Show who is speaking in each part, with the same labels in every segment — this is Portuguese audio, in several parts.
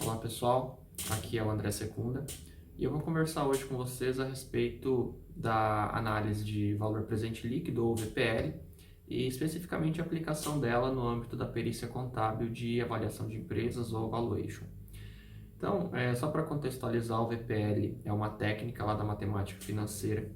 Speaker 1: Olá pessoal, aqui é o André Secunda e eu vou conversar hoje com vocês a respeito da análise de valor presente líquido ou VPL e especificamente a aplicação dela no âmbito da perícia contábil de avaliação de empresas ou valuation. Então, só para contextualizar, o VPL é uma técnica lá da matemática financeira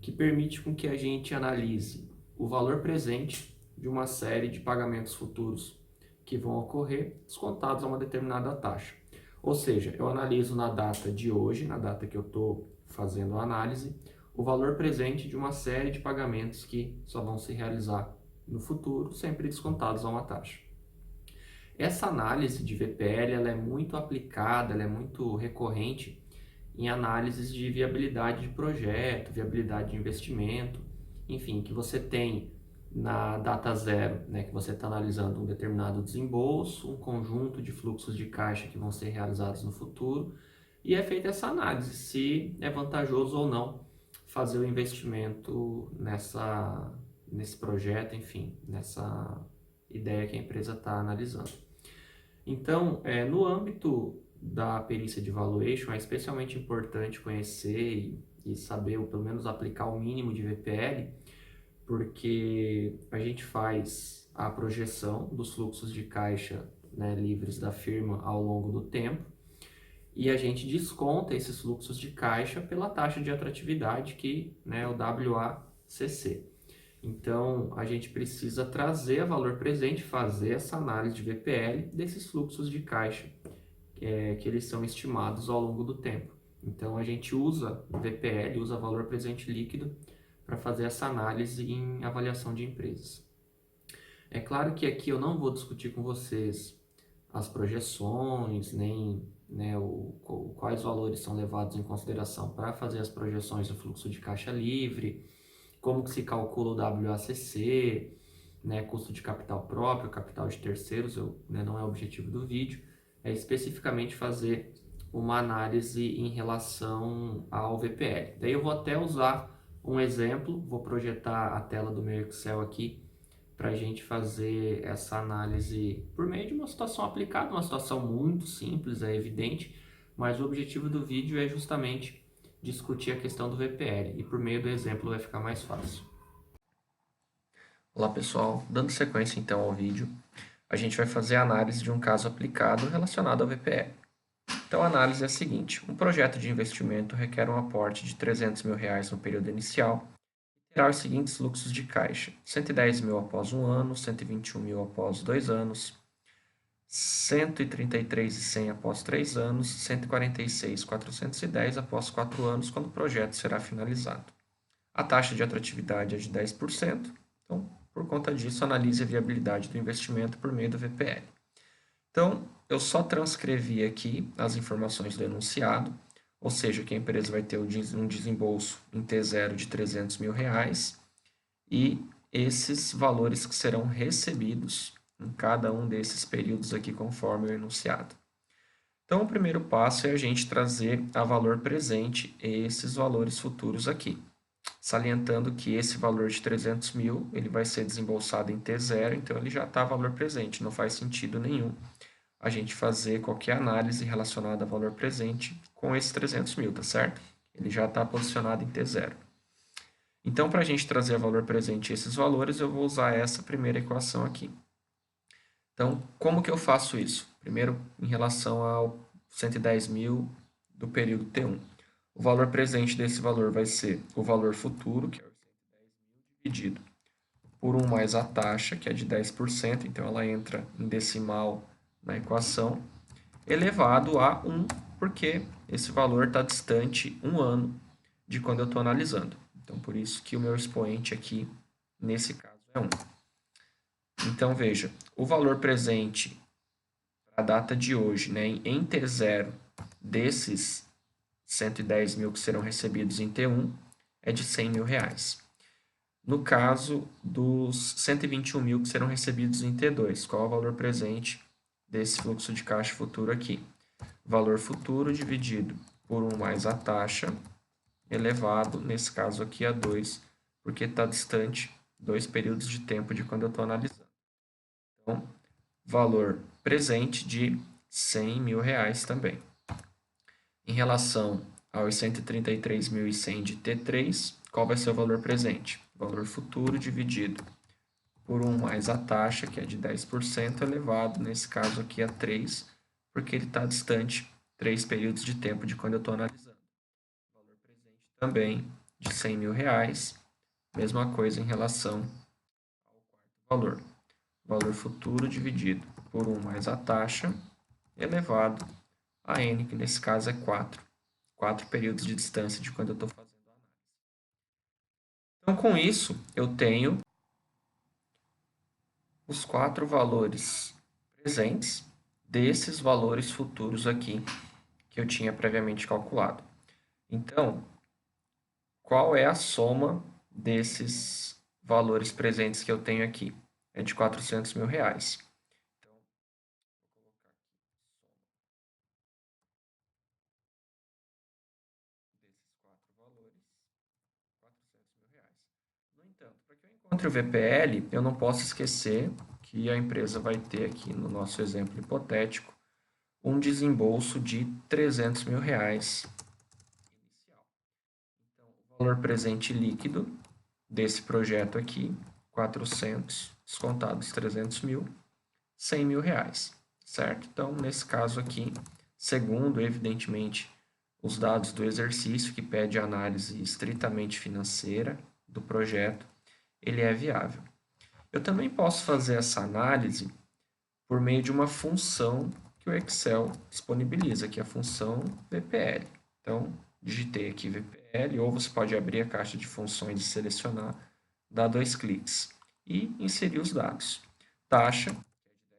Speaker 1: que permite com que a gente analise o valor presente de uma série de pagamentos futuros que vão ocorrer descontados a uma determinada taxa. Ou seja, eu analiso na data de hoje, na data que eu estou fazendo a análise, o valor presente de uma série de pagamentos que só vão se realizar no futuro, sempre descontados a uma taxa. Essa análise de VPL ela é muito aplicada, ela é muito recorrente em análises de viabilidade de projeto, viabilidade de investimento, enfim, que você tem na data zero, né, que você está analisando um determinado desembolso, um conjunto de fluxos de caixa que vão ser realizados no futuro, e é feita essa análise se é vantajoso ou não fazer o investimento nesse projeto, enfim, nessa ideia que a empresa está analisando. Então, no âmbito da perícia de valuation, é especialmente importante conhecer e saber, ou pelo menos aplicar o mínimo de VPL, porque a gente faz a projeção dos fluxos de caixa, né, livres da firma ao longo do tempo e a gente desconta esses fluxos de caixa pela taxa de atratividade, que, né, é o WACC. Então, a gente precisa trazer a valor presente, fazer essa análise de VPL desses fluxos de caixa, que eles são estimados ao longo do tempo. Então, a gente usa o VPL, usa valor presente líquido, para fazer essa análise em avaliação de empresas. É claro que aqui eu não vou discutir com vocês as projeções, nem quais valores são levados em consideração para fazer as projeções do fluxo de caixa livre, como que se calcula o WACC, né, custo de capital próprio, capital de terceiros, não é o objetivo do vídeo, é especificamente fazer uma análise em relação ao VPL. Daí eu vou até usar um exemplo, vou projetar a tela do meu Excel aqui para a gente fazer essa análise por meio de uma situação aplicada, uma situação muito simples, é evidente, mas o objetivo do vídeo é justamente discutir a questão do VPL e por meio do exemplo vai ficar mais fácil. Olá pessoal, dando sequência então ao vídeo, a gente vai fazer a análise de um caso aplicado relacionado ao VPL. Então a análise é a seguinte: um projeto de investimento requer um aporte de R$300 mil no período inicial e terá os seguintes fluxos de caixa: 110 mil após um ano, 121 mil após 2 anos, 133.100 após 3 anos, 146.410 após 4 anos, quando o projeto será finalizado. A taxa de atratividade é de 10%, então, por conta disso, analise a viabilidade do investimento por meio do VPL. Então, eu só transcrevi aqui as informações do enunciado, ou seja, que a empresa vai ter um desembolso em T0 de R$300 mil e esses valores que serão recebidos em cada um desses períodos aqui, conforme o enunciado. Então, o primeiro passo é a gente trazer a valor presente esses valores futuros aqui, salientando que esse valor de 300 mil ele vai ser desembolsado em T0, então ele já está valor presente, não faz sentido nenhum a gente fazer qualquer análise relacionada a valor presente com esses 300 mil, tá certo? Ele já está posicionado em T0. Então, para a gente trazer a valor presente esses valores, eu vou usar essa primeira equação aqui. Então, como que eu faço isso? Primeiro, em relação ao 110 mil do período T1. O valor presente desse valor vai ser o valor futuro, que é o 110 mil, dividido por 1 mais a taxa, que é de 10%, então ela entra em decimal na equação, elevado a 1, porque esse valor está distante 1 ano de quando eu estou analisando. Então, por isso que o meu expoente aqui, nesse caso, é 1. Então, veja, o valor presente para a data de hoje, né, em T0, desses 110 mil que serão recebidos em T1, é de 100 mil reais. No caso dos 121 mil que serão recebidos em T2, qual é o valor presente desse fluxo de caixa futuro aqui? Valor futuro dividido por 1 mais a taxa, elevado, nesse caso aqui, a 2, porque está distante 2 períodos de tempo de quando eu estou analisando. Então, valor presente de 100 mil reais também. Em relação aos 133.100 de T3, qual vai ser o valor presente? Valor futuro dividido por 1 mais a taxa, que é de 10%, elevado, nesse caso aqui, a 3, porque ele está distante 3 períodos de tempo de quando eu estou analisando. Valor presente também de 100 mil reais, mesma coisa em relação ao quarto valor. Valor futuro dividido por 1 mais a taxa, elevado a n, que nesse caso é 4. 4 períodos de distância de quando eu estou fazendo a análise. Então, com isso, eu tenho os 4 valores presentes desses valores futuros aqui que eu tinha previamente calculado. Então, qual é a soma desses valores presentes que eu tenho aqui? É de 400 mil reais. Então, vou colocar aqui soma desses 4 valores, 400 mil reais. No entanto, para que eu encontre o VPL, eu não posso esquecer que a empresa vai ter aqui, no nosso exemplo hipotético, um desembolso de 300 mil reais inicial. Então, o valor presente líquido desse projeto aqui, 400, descontados 300 mil, 100 mil reais, certo? Então, nesse caso aqui, segundo, evidentemente, os dados do exercício, que pede análise estritamente financeira do projeto, ele é viável. Eu também posso fazer essa análise por meio de uma função que o Excel disponibiliza, que é a função VPL. Então, digitei aqui VPL, ou você pode abrir a caixa de funções e selecionar, dar 2 cliques e inserir os dados. Taxa, que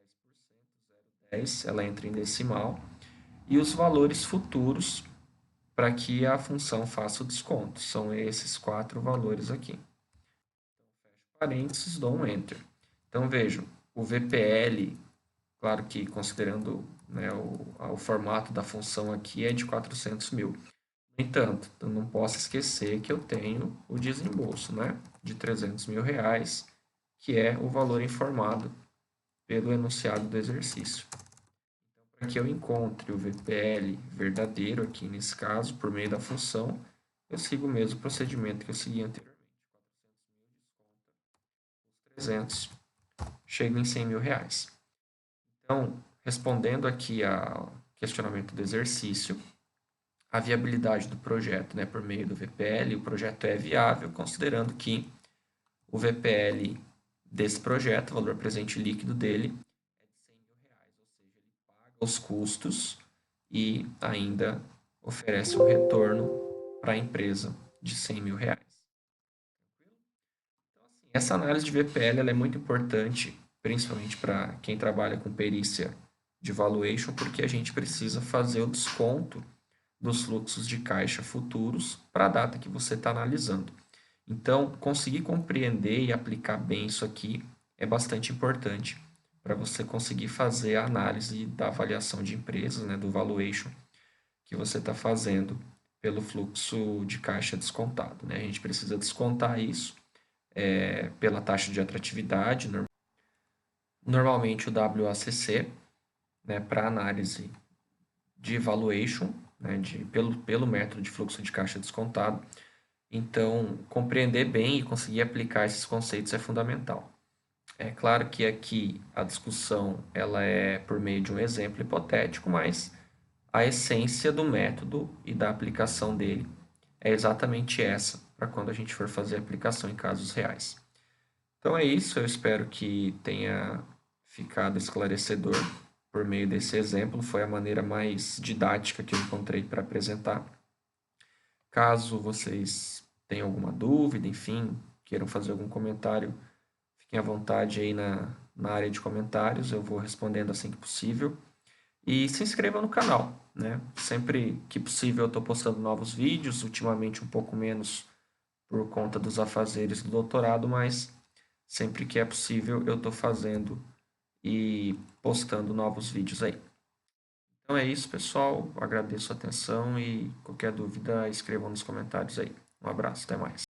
Speaker 1: é de 10%, 0,10, ela entra em decimal, e os valores futuros para que a função faça o desconto. São esses 4 valores aqui. Então, fecho parênteses, dou um Enter. Então, vejam, o VPL, claro que considerando, né, o formato da função aqui é de 400 mil. No entanto, eu não posso esquecer que eu tenho o desembolso, né, de 300 mil reais, que é o valor informado pelo enunciado do exercício. Então, para que eu encontre o VPL verdadeiro aqui nesse caso, por meio da função, eu sigo o mesmo procedimento que eu segui anteriormente. 400 mil desconta os 300, chega em 100 mil reais. Então, respondendo aqui ao questionamento do exercício, a viabilidade do projeto, né, por meio do VPL, o projeto é viável, considerando que o VPL desse projeto, o valor presente líquido dele, é de 100 mil reais, ou seja, ele paga os custos e ainda oferece um retorno para a empresa de 100 mil reais. Tranquilo? Então, assim, essa análise de VPL ela é muito importante, principalmente para quem trabalha com perícia de valuation, porque a gente precisa fazer o desconto dos fluxos de caixa futuros para a data que você está analisando. Então, conseguir compreender e aplicar bem isso aqui é bastante importante para você conseguir fazer a análise da avaliação de empresas, né, do valuation que você está fazendo pelo fluxo de caixa descontado. Né? A gente precisa descontar isso pela taxa de atratividade, normalmente o WACC, né, para análise de valuation, né, pelo método de fluxo de caixa descontado. Então, compreender bem e conseguir aplicar esses conceitos é fundamental. É claro que aqui a discussão ela é por meio de um exemplo hipotético, mas a essência do método e da aplicação dele é exatamente essa, para quando a gente for fazer a aplicação em casos reais. Então é isso, eu espero que tenha ficado esclarecedor por meio desse exemplo, foi a maneira mais didática que eu encontrei para apresentar. Caso vocês tenham alguma dúvida, enfim, queiram fazer algum comentário, fiquem à vontade aí na área de comentários, eu vou respondendo assim que possível. E se inscrevam no canal, né? Sempre que possível eu estou postando novos vídeos, ultimamente um pouco menos por conta dos afazeres do doutorado, mas sempre que é possível eu estou fazendo e postando novos vídeos aí. Então é isso, pessoal. Agradeço a atenção e qualquer dúvida escrevam nos comentários aí. Um abraço, até mais.